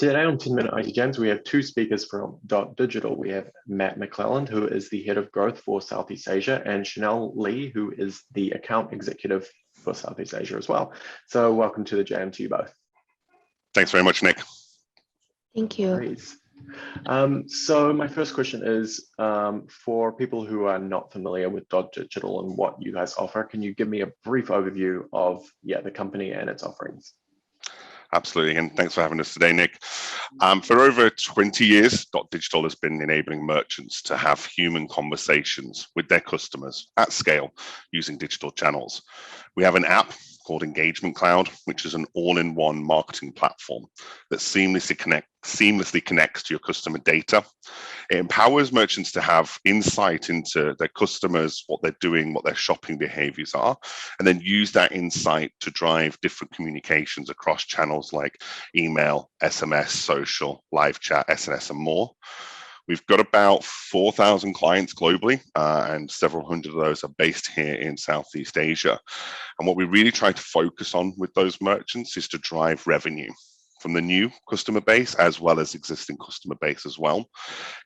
Today on 10-Minute IT Jams, we have two speakers from Lee-dotdigital. We have Matt McClelland, who is the head of growth for Southeast Asia, and Chanel Lee, who is the account executive for Southeast Asia as well. So welcome to the jam to you both. Thanks very much, Nick. Thank you. Please. So my first question is, for people who are not familiar with Lee-dotdigital and what you guys offer, can you give me a brief overview of the company and its offerings? Absolutely, and thanks for having us today, Nick. For over 20 years, Lee-dotdigital has been enabling merchants to have human conversations with their customers at scale using digital channels. We have an app called Engagement Cloud, which is an all-in-one marketing platform that seamlessly connects to your customer data. It empowers merchants to have insight into their customers, what they're doing, what their shopping behaviors are, and then use that insight to drive different communications across channels like email, SMS, social, live chat, SNS, and more. We've got about 4,000 clients globally, and several hundred of those are based here in Southeast Asia. And what we really try to focus on with those merchants is to drive revenue from the new customer base as well as existing customer base as well,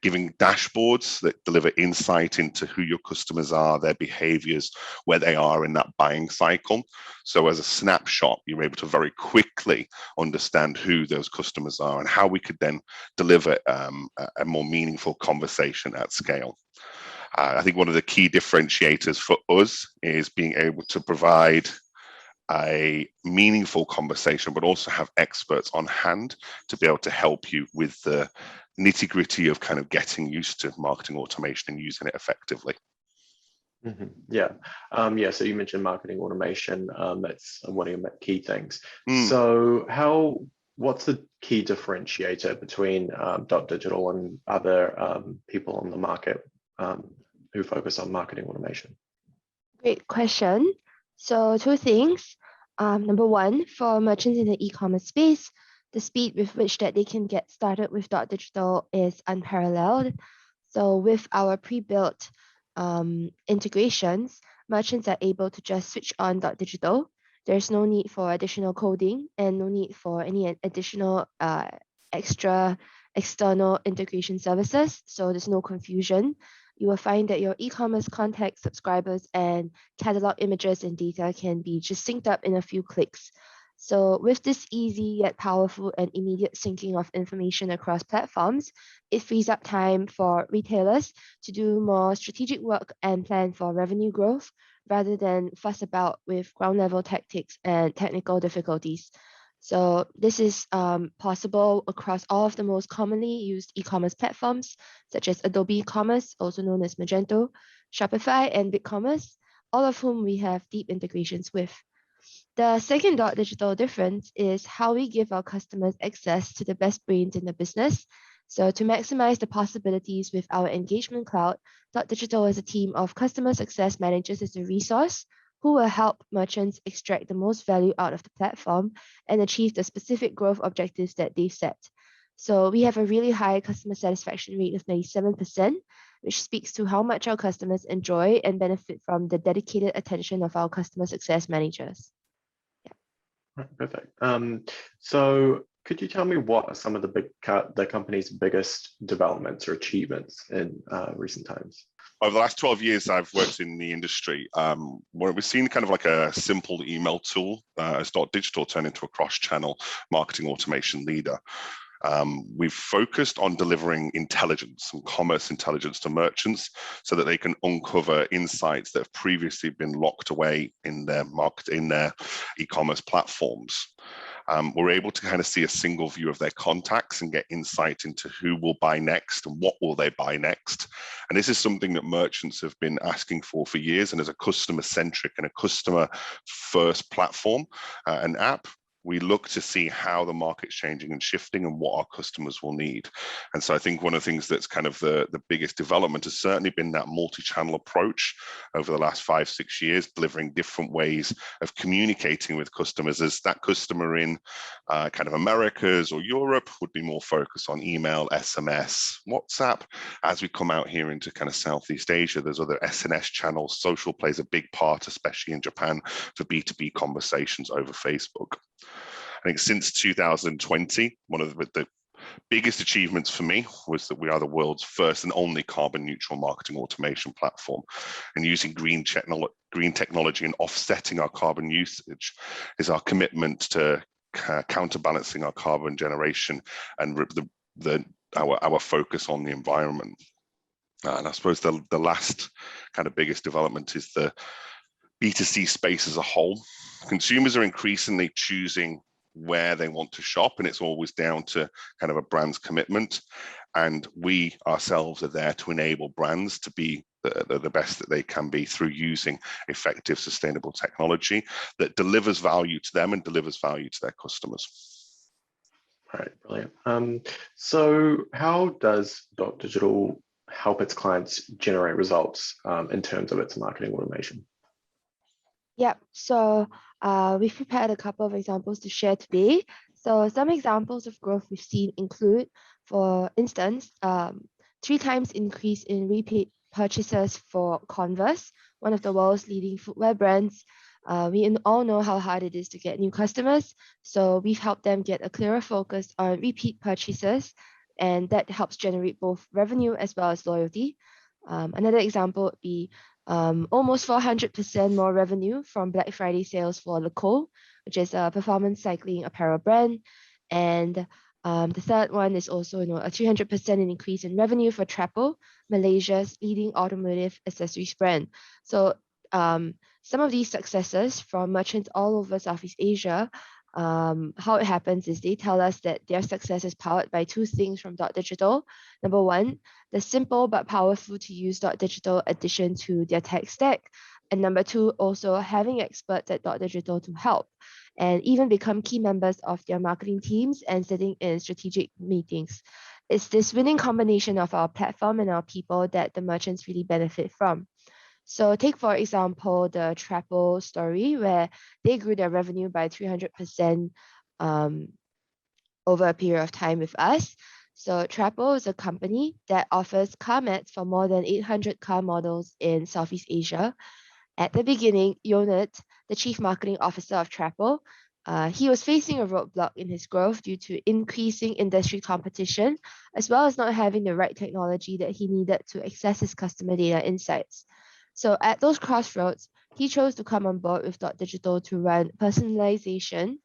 giving dashboards that deliver insight into who your customers are, their behaviors, where they are in that buying cycle. So as a snapshot, you're able to very quickly understand who those customers are and how we could then deliver a more meaningful conversation at scale. I think one of the key differentiators for us is being able to provide a meaningful conversation, but also have experts on hand to be able to help you with the nitty-gritty of kind of getting used to marketing automation and using it effectively. Mm-hmm. So you mentioned marketing automation. That's one of your key things. So what's the key differentiator between Lee-dotdigital and other people on the market who focus on marketing automation? Great question. So two things. Number one, for merchants in the e-commerce space, the speed with which that they can get started with Lee-dotdigital is unparalleled. So with our pre-built integrations, merchants are able to just switch on Lee-dotdigital. There's no need for additional coding and no need for any additional extra external integration services. So there's no confusion. You will find that your e-commerce contact, subscribers, and catalog images and data can be just synced up in a few clicks. So with this easy yet powerful and immediate syncing of information across platforms, it frees up time for retailers to do more strategic work and plan for revenue growth rather than fuss about with ground level tactics and technical difficulties. So this is possible across all of the most commonly used e-commerce platforms, such as Adobe Commerce, also known as Magento, Shopify, and BigCommerce, all of whom we have deep integrations with. The second Lee-dotdigital difference is how we give our customers access to the best brains in the business. So to maximize the possibilities with our engagement cloud, Lee-dotdigital is a team of customer success managers as a resource who will help merchants extract the most value out of the platform and achieve the specific growth objectives that they set. So we have a really high customer satisfaction rate of 97%, which speaks to how much our customers enjoy and benefit from the dedicated attention of our customer success managers. Perfect. So could you tell me what are some of the company's biggest developments or achievements in recent times? Over the last 12 years, I've worked in the industry where we've seen kind of like a simple email tool as Lee-dotdigital turn into a cross-channel marketing automation leader. We've focused on delivering intelligence and commerce intelligence to merchants so that they can uncover insights that have previously been locked away in their e-commerce platforms. We're able to kind of see a single view of their contacts and get insight into who will buy next and what will they buy next. And this is something that merchants have been asking for years. And as a customer-centric and a customer-first platform and app, we look to see how the market's changing and shifting and what our customers will need. And so I think one of the things that's kind of the biggest development has certainly been that multi-channel approach over the last 5-6 years, delivering different ways of communicating with customers, as that customer in kind of Americas or Europe would be more focused on email, SMS, WhatsApp. As we come out here into kind of Southeast Asia, there's other SNS channels. Social plays a big part, especially in Japan, for B2B conversations over Facebook. I think since 2020, one of the Biggest achievements for me was that we are the world's first and only carbon neutral marketing automation platform, and using green technology and offsetting our carbon usage is our commitment to counterbalancing our carbon generation and our focus on the environment. And I suppose the last kind of biggest development is the B2C space as a whole. Consumers are increasingly choosing where they want to shop, and it's always down to kind of a brand's commitment. And we ourselves are there to enable brands to be the best that they can be through using effective, sustainable technology that delivers value to them and delivers value to their customers. All right, brilliant. So how does .digital help its clients generate results in terms of its marketing automation? Yep, so we've prepared a couple of examples to share today. So some examples of growth we've seen include, for instance, 3 times increase in repeat purchases for Converse, one of the world's leading footwear brands. We all know how hard it is to get new customers, so we've helped them get a clearer focus on repeat purchases, and that helps generate both revenue as well as loyalty. Another example would be almost 400% more revenue from Black Friday sales for Lacoste, which is a performance cycling apparel brand. And the third one is also a 300% increase in revenue for Trapo, Malaysia's leading automotive accessories brand. So some of these successes from merchants all over Southeast Asia, how it happens is they tell us that their success is powered by 2 things from .digital. Number one, the simple but powerful to use .digital addition to their tech stack. And number 2, also having experts at .digital to help and even become key members of their marketing teams and sitting in strategic meetings. It's this winning combination of our platform and our people that the merchants really benefit from. So take, for example, the Trapo story, where they grew their revenue by 300% over a period of time with us. So Trapo is a company that offers car mats for more than 800 car models in Southeast Asia. At the beginning, Yonat, the chief marketing officer of Trapo, he was facing a roadblock in his growth due to increasing industry competition, as well as not having the right technology that he needed to access his customer data insights. So at those crossroads, he chose to come on board with .digital to run personalization,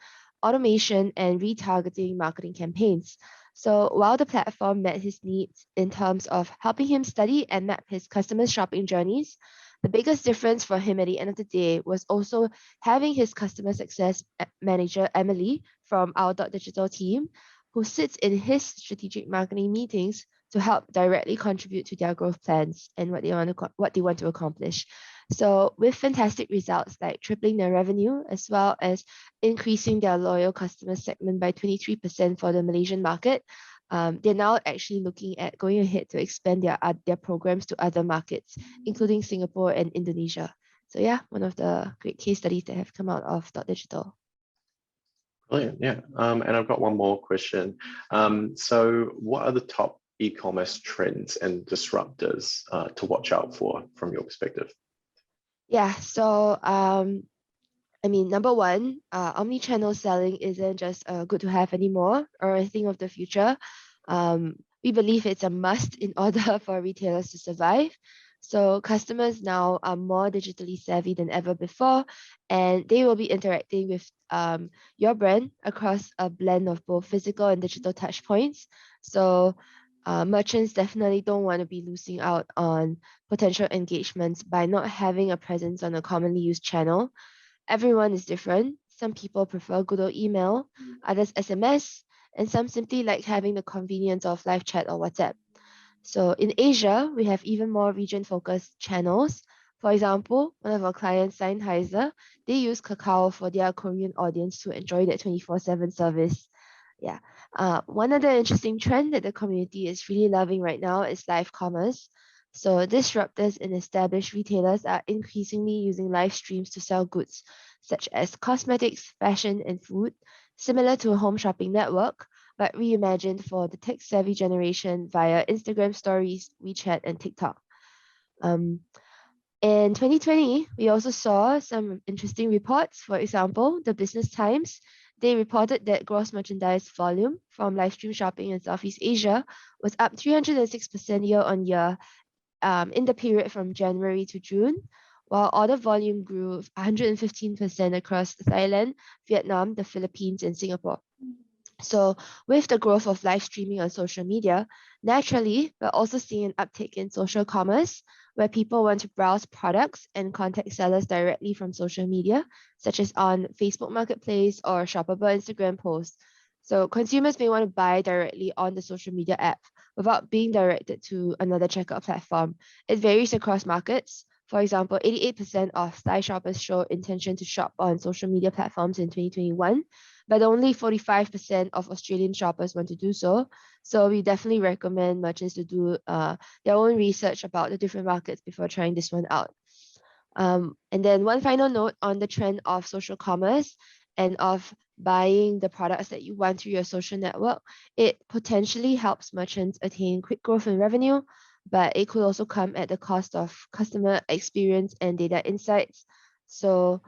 automation, and retargeting marketing campaigns. So while the platform met his needs in terms of helping him study and map his customers' shopping journeys, the biggest difference for him at the end of the day was also having his customer success manager, Emily, from our .digital team, who sits in his strategic marketing meetings to help directly contribute to their growth plans and what they want to accomplish. So with fantastic results like tripling their revenue as well as increasing their loyal customer segment by 23% for the Malaysian market, they're now actually looking at going ahead to expand their programs to other markets, including Singapore and Indonesia. So yeah, one of the great case studies that have come out of .digital. Brilliant, yeah. And I've got one more question. So what are the top e-commerce trends and disruptors to watch out for from your perspective? Yeah, so I mean, number one, omni-channel selling isn't just good to have anymore or a thing of the future. We believe it's a must in order for retailers to survive. So customers now are more digitally savvy than ever before, and they will be interacting with your brand across a blend of both physical and digital touch points. So merchants definitely don't want to be losing out on potential engagements by not having a presence on a commonly used channel. Everyone is different. Some people prefer good old email, others SMS, and some simply like having the convenience of live chat or WhatsApp. So in Asia, we have even more region-focused channels. For example, one of our clients, Sennheiser, they use Kakao for their Korean audience to enjoy that 24/7 service. Yeah. One other interesting trend that the community is really loving right now is live commerce. So disruptors and established retailers are increasingly using live streams to sell goods such as cosmetics, fashion, and food, similar to a home shopping network, but reimagined for the tech-savvy generation via Instagram stories, WeChat, and TikTok. In 2020, we also saw some interesting reports. For example, the Business Times, they reported that gross merchandise volume from live stream shopping in Southeast Asia was up 306% year-on-year in the period from January to June, while order volume grew 115% across Thailand, Vietnam, the Philippines, and Singapore. So with the growth of live streaming on social media, naturally, we're also seeing an uptick in social commerce, where people want to browse products and contact sellers directly from social media, such as on Facebook Marketplace or shoppable Instagram posts. So consumers may want to buy directly on the social media app without being directed to another checkout platform. It varies across markets. For example, 88% of Thai shoppers show intention to shop on social media platforms in 2021, but only 45% of Australian shoppers want to do so. So we definitely recommend merchants to do their own research about the different markets before trying this one out. And then one final note on the trend of social commerce and of buying the products that you want through your social network. It potentially helps merchants attain quick growth in revenue, but it could also come at the cost of customer experience and data insights. So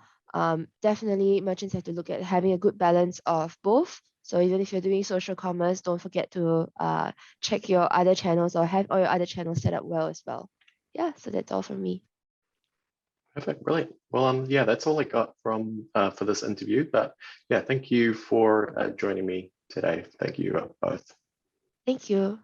definitely merchants have to look at having a good balance of both. So even if you're doing social commerce, don't forget to check your other channels or have all your other channels set up well as well. Yeah, so that's all from me. Perfect, brilliant. Well, yeah, that's all I got from for this interview. But yeah, thank you for joining me today. Thank you both. Thank you.